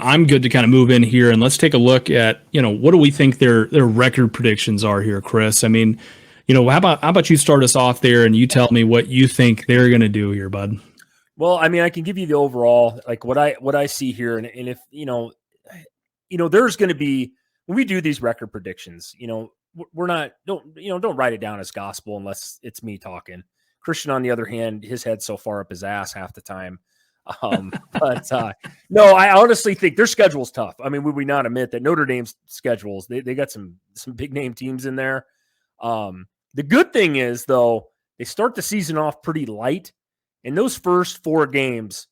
I'm good to kind of move in here and let's take a look at, what do we think their record predictions are here, Chris? I mean, how about you start us off there and you tell me what you think they're going to do here, bud? Well, I mean, I can give you the overall, like what I see here, and if there's going to be when we do these record predictions, we're not don't write it down as gospel unless it's me talking. Christian, on the other hand, his head's so far up his ass half the time. But no, I honestly think their schedule's tough. I mean, would we not admit that Notre Dame's schedules, they got some big name teams in there. The good thing is, though, they start the season off pretty light. In those first 4 games,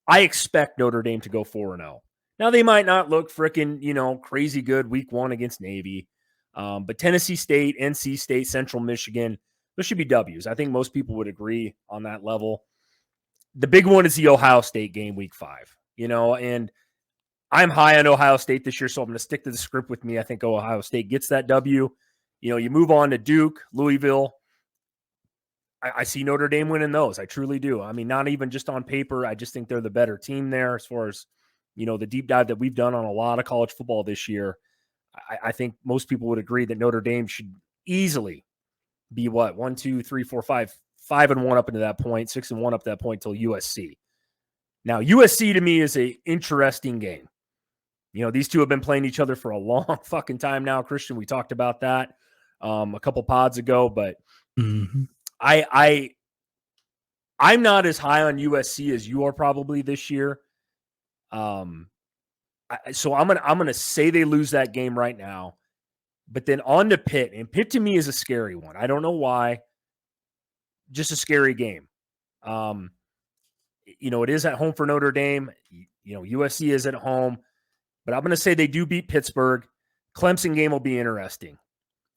I expect Notre Dame to go 4-0. Now, they might not look freaking, crazy good week 1 against Navy. But Tennessee State, NC State, Central Michigan, those should be W's. I think most people would agree on that level. The big one is the Ohio State game week 5, and I'm high on Ohio State this year, so I'm going to stick to the script with me. I think Ohio State gets that W. You move on to Duke, Louisville. I see Notre Dame winning those. I truly do. I mean, not even just on paper. I just think they're the better team there as far as, the deep dive that we've done on a lot of college football this year. I think most people would agree that Notre Dame should easily be 1, 2, 3, 4, 5, 5-1 up into that point, 6-1 up to that point till USC. Now, USC to me is a interesting game. These two have been playing each other for a long fucking time now, Christian. We talked about that a couple pods ago, but I'm not as high on USC as you are probably this year. So I'm gonna say they lose that game right now, but then on to Pitt, and Pitt to me is a scary one. I don't know why, just a scary game. It is at home for Notre Dame. USC is at home, but I'm gonna say they do beat Pittsburgh. Clemson game will be interesting.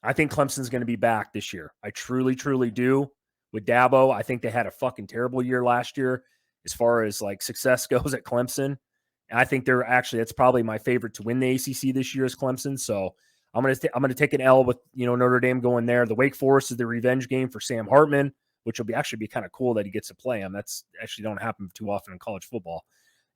I think Clemson's going to be back this year. I truly, truly do. With Dabo, I think they had a fucking terrible year last year as far as like success goes at Clemson. And I think that's probably my favorite to win the ACC this year is Clemson. So I'm going to take an L with, Notre Dame going there. The Wake Forest is the revenge game for Sam Hartman, which will actually be kind of cool that he gets to play him. That's actually don't happen too often in college football.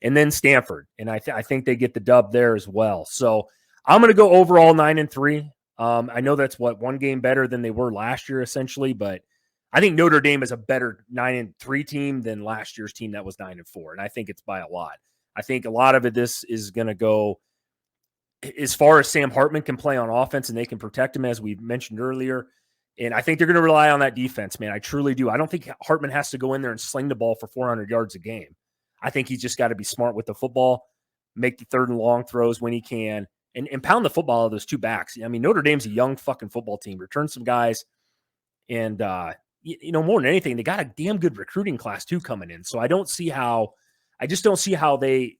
And then Stanford. And I think they get the dub there as well. So I'm going to go overall 9-3. I know that's one game better than they were last year, essentially, but I think Notre Dame is a better 9-3 team than last year's team that was 9-4. And I think it's by a lot. I think a lot of this is going to go as far as Sam Hartman can play on offense and they can protect him, as we mentioned earlier. And I think they're going to rely on that defense, man. I truly do. I don't think Hartman has to go in there and sling the ball for 400 yards a game. I think he's just got to be smart with the football, make the 3rd and long throws when he can, and pound the football of those 2 backs. I mean, Notre Dame's a young fucking football team. Return some guys. And, more than anything, they got a damn good recruiting class too coming in. So I just don't see how they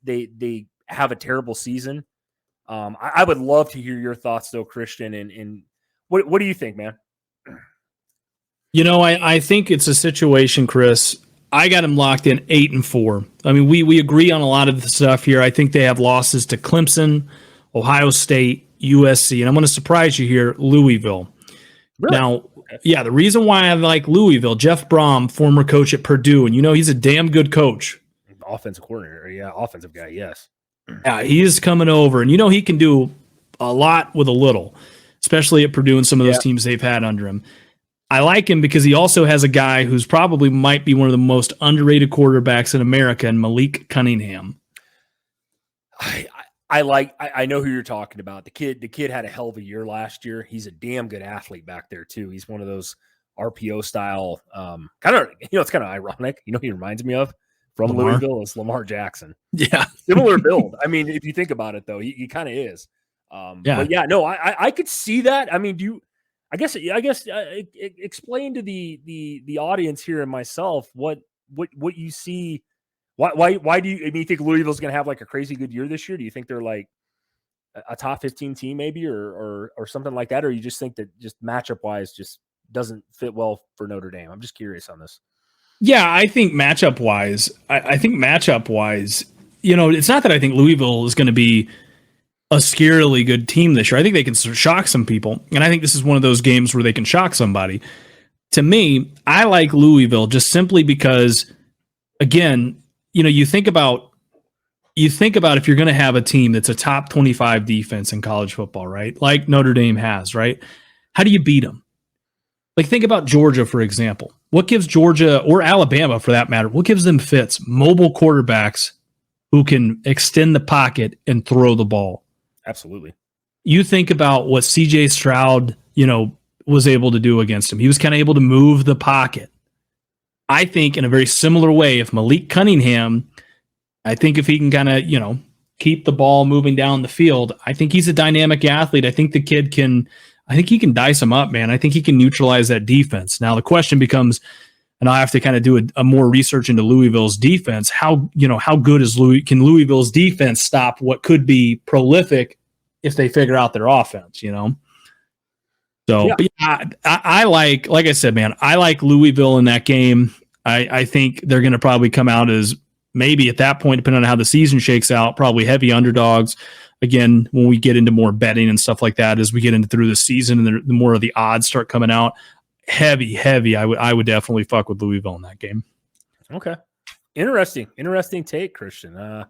have a terrible season. I would love to hear your thoughts though, Christian. And what do you think, man? I think it's a situation, Chris. I got them locked in 8-4. I mean, we agree on a lot of the stuff here. I think they have losses to Clemson, Ohio State, USC, and I'm going to surprise you here, Louisville. Really? Now, yeah, the reason why I like Louisville, Jeff Brom, former coach at Purdue, and he's a damn good coach. Offensive coordinator, yeah, offensive guy, yes. Yeah, he is coming over, and he can do a lot with a little, especially at Purdue and some of those teams they've had under him. I like him because he also has a guy who's probably might be one of the most underrated quarterbacks in America, and Malik Cunningham. I know who you're talking about. The kid had a hell of a year last year. He's a damn good athlete back there too. He's one of those RPO style, kind of, it's kind of ironic. He reminds me of from Louisville is Lamar Jackson. Yeah. Similar build. I mean, if you think about it though, he kind of is. But yeah, no, I could see that. I mean, explain to the audience here and myself what you see. Why do you think Louisville's going to have like a crazy good year this year? Do you think they're like a top 15 team maybe or something like that? Or you just think that just matchup wise just doesn't fit well for Notre Dame? I'm just curious on this. Yeah, I think matchup wise, it's not that I think Louisville is going to be a scarily good team this year. I think they can shock some people. And I think this is one of those games where they can shock somebody. To me, I like Louisville just simply because, again, you think about you think about if you're going to have a team that's a top 25 defense in college football, right? Like Notre Dame has, right? How do you beat them? Like, think about Georgia, for example. What gives Georgia, or Alabama for that matter, what gives them fits? Mobile quarterbacks who can extend the pocket and throw the ball. Absolutely. You think about what CJ Stroud, was able to do against him. He was kind of able to move the pocket. I think in a very similar way, if Malik Cunningham, I think if he can kind of, keep the ball moving down the field, I think he's a dynamic athlete. I think the kid he can dice him up, man. I think he can neutralize that defense. Now the question becomes, and I have to kind of do a more research into Louisville's defense. How good can Louisville's defense stop what could be prolific if they figure out their offense, So, yeah. But yeah, I like I said, man, I like Louisville in that game. I think they're going to probably come out as maybe at that point, depending on how the season shakes out, probably heavy underdogs. Again, when we get into more betting and stuff like that, as we get into through the season and the more of the odds start coming out, heavy. I would definitely fuck with Louisville in that game. Okay. Interesting take, Christian.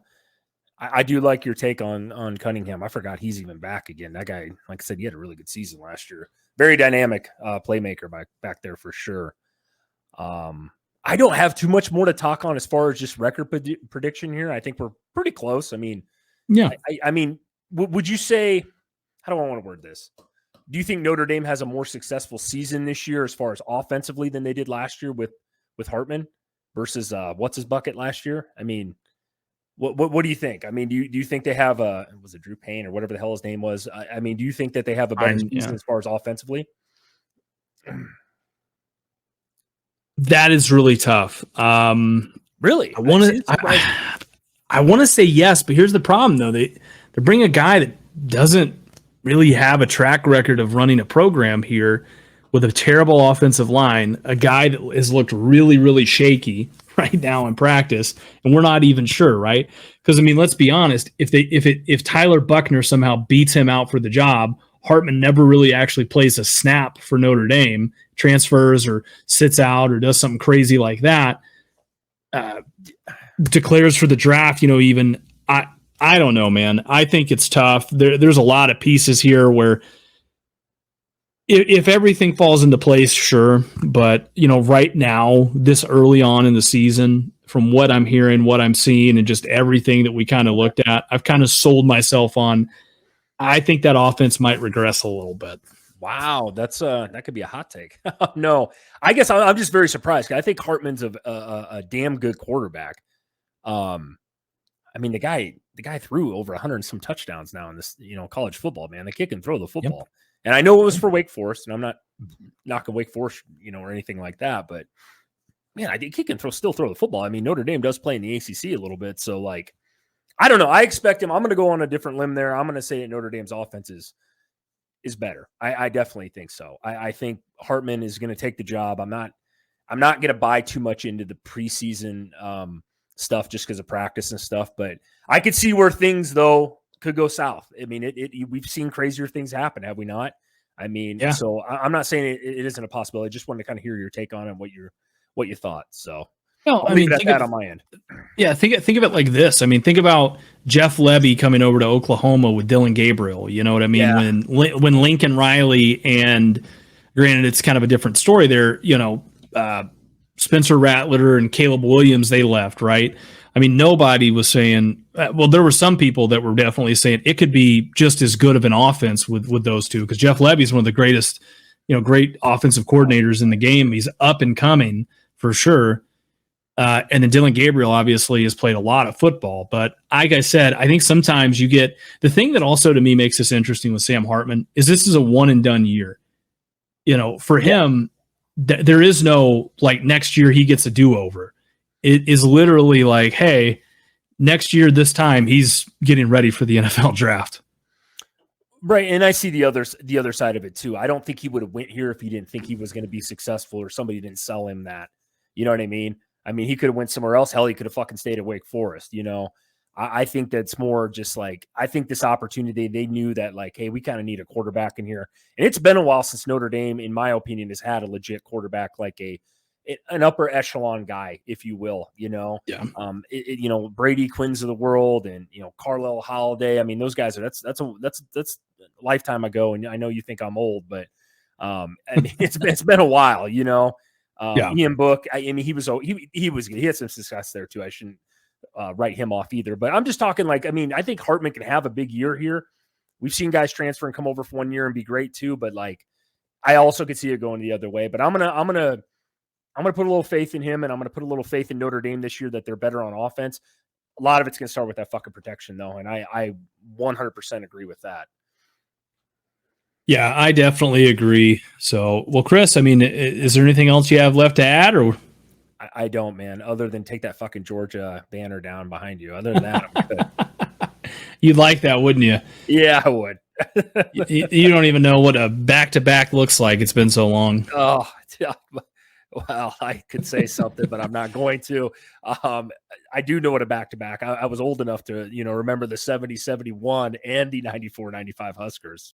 I do like your take on Cunningham. I forgot he's even back again. That guy, like I said, he had a really good season last year. Very dynamic playmaker back there for sure. I don't have too much more to talk on as far as just record prediction here. I think we're pretty close. I mean, yeah. I mean, would you say, how do I want to word this? Do you think Notre Dame has a more successful season this year as far as offensively than they did last year with Hartman versus what's his bucket last year? I mean, what do you think? I mean, do you think they have was it Drew Payne or whatever the hell his name was? I mean, do you think that they have a better season as far as offensively? That is really tough. Really? I want to say yes, but here's the problem though. They bring a guy that doesn't really have a track record of running a program here with a terrible offensive line, a guy that has looked really, really shaky right now in practice, and we're not even sure, right? Because I mean, let's be honest, if Tyler Buckner somehow beats him out for the job, Hartman never really actually plays a snap for Notre Dame, transfers or sits out or does something crazy like that, declares for the draft, even I don't know, man. I think it's tough. There's a lot of pieces here where if everything falls into place, sure. But, right now, this early on in the season, from what I'm hearing, what I'm seeing, and just everything that we kind of looked at, I've kind of sold myself on, I think that offense might regress a little bit. Wow. That could be a hot take. No, I guess I'm just very surprised. I think Hartman's a damn good quarterback. I mean, the guy threw over 100 and some touchdowns now in this, college football, man. The kid can throw the football. Yep. And I know it was for Wake Forest, and I'm not knocking Wake Forest, or anything like that, but man, I think he can still throw the football. I mean, Notre Dame does play in the ACC a little bit. So like, I don't know. I expect him. I'm going to go on a different limb there. I'm going to say that Notre Dame's offense is better. I definitely think so. I think Hartman is going to take the job. I'm not going to buy too much into the preseason stuff just because of practice and stuff, but I could see where things though could go south. I mean, we've seen crazier things happen, have we not? I mean, yeah. So I'm not saying it isn't a possibility. I just wanted to kind of hear your take on it and what you thought. So I mean, think that on my end. Yeah, think of it like this. I mean, think about Jeff Lebby coming over to Oklahoma with Dylan Gabriel. You know what I mean? Yeah. When Lincoln Riley, and granted, it's kind of a different story there. Spencer Rattler and Caleb Williams, they left, right? I mean, nobody was saying. Well, there were some people that were definitely saying it could be just as good of an offense with those two, because Jeff Lebby is one of the greatest, great offensive coordinators in the game. He's up and coming for sure. And then Dylan Gabriel obviously has played a lot of football. But like I said, I think sometimes you get the thing that also to me makes this interesting with Sam Hartman is this is a one and done year. For him, there is no like next year he gets a do over. It is literally like, hey, next year this time he's getting ready for the NFL draft. Right, and I see the other side of it too. I don't think he would have went here if he didn't think he was going to be successful or somebody didn't sell him that. You know what I mean? I mean, he could have went somewhere else. Hell, he could have fucking stayed at Wake Forest. I think that's more just like, I think this opportunity, they knew that like, hey, we kind of need a quarterback in here. And it's been a while since Notre Dame, in my opinion, has had a legit quarterback like a an upper echelon guy, if you will, Yeah. Brady Quinns of the world and, Carlisle Holiday. I mean, those guys that's a lifetime ago. And I know you think I'm old, but I mean, it's been a while, Yeah. Ian Book. I mean, he was good. He had some success there too. I shouldn't write him off either, but I'm just talking I think Hartman can have a big year here. We've seen guys transfer and come over for 1 year and be great too, but I also could see it going the other way. But I'm gonna put a little faith in him, and I'm gonna put a little faith in Notre Dame this year that they're better on offense. A lot of it's gonna start with that fucking protection, though, and I 100% agree with that. Yeah, I definitely agree. So, well, Chris, I mean, is there anything else you have left to add, or? I don't, man. Other than take that fucking Georgia banner down behind you. Other than that, I'm good. You'd like that, wouldn't you? Yeah, I would. You don't even know what a back-to-back looks like. It's been so long. Oh, yeah. Well, I could say something, but I'm not going to. I do know what a back-to-back. I was old enough to, remember the 70-71 and the 94-95 Huskers.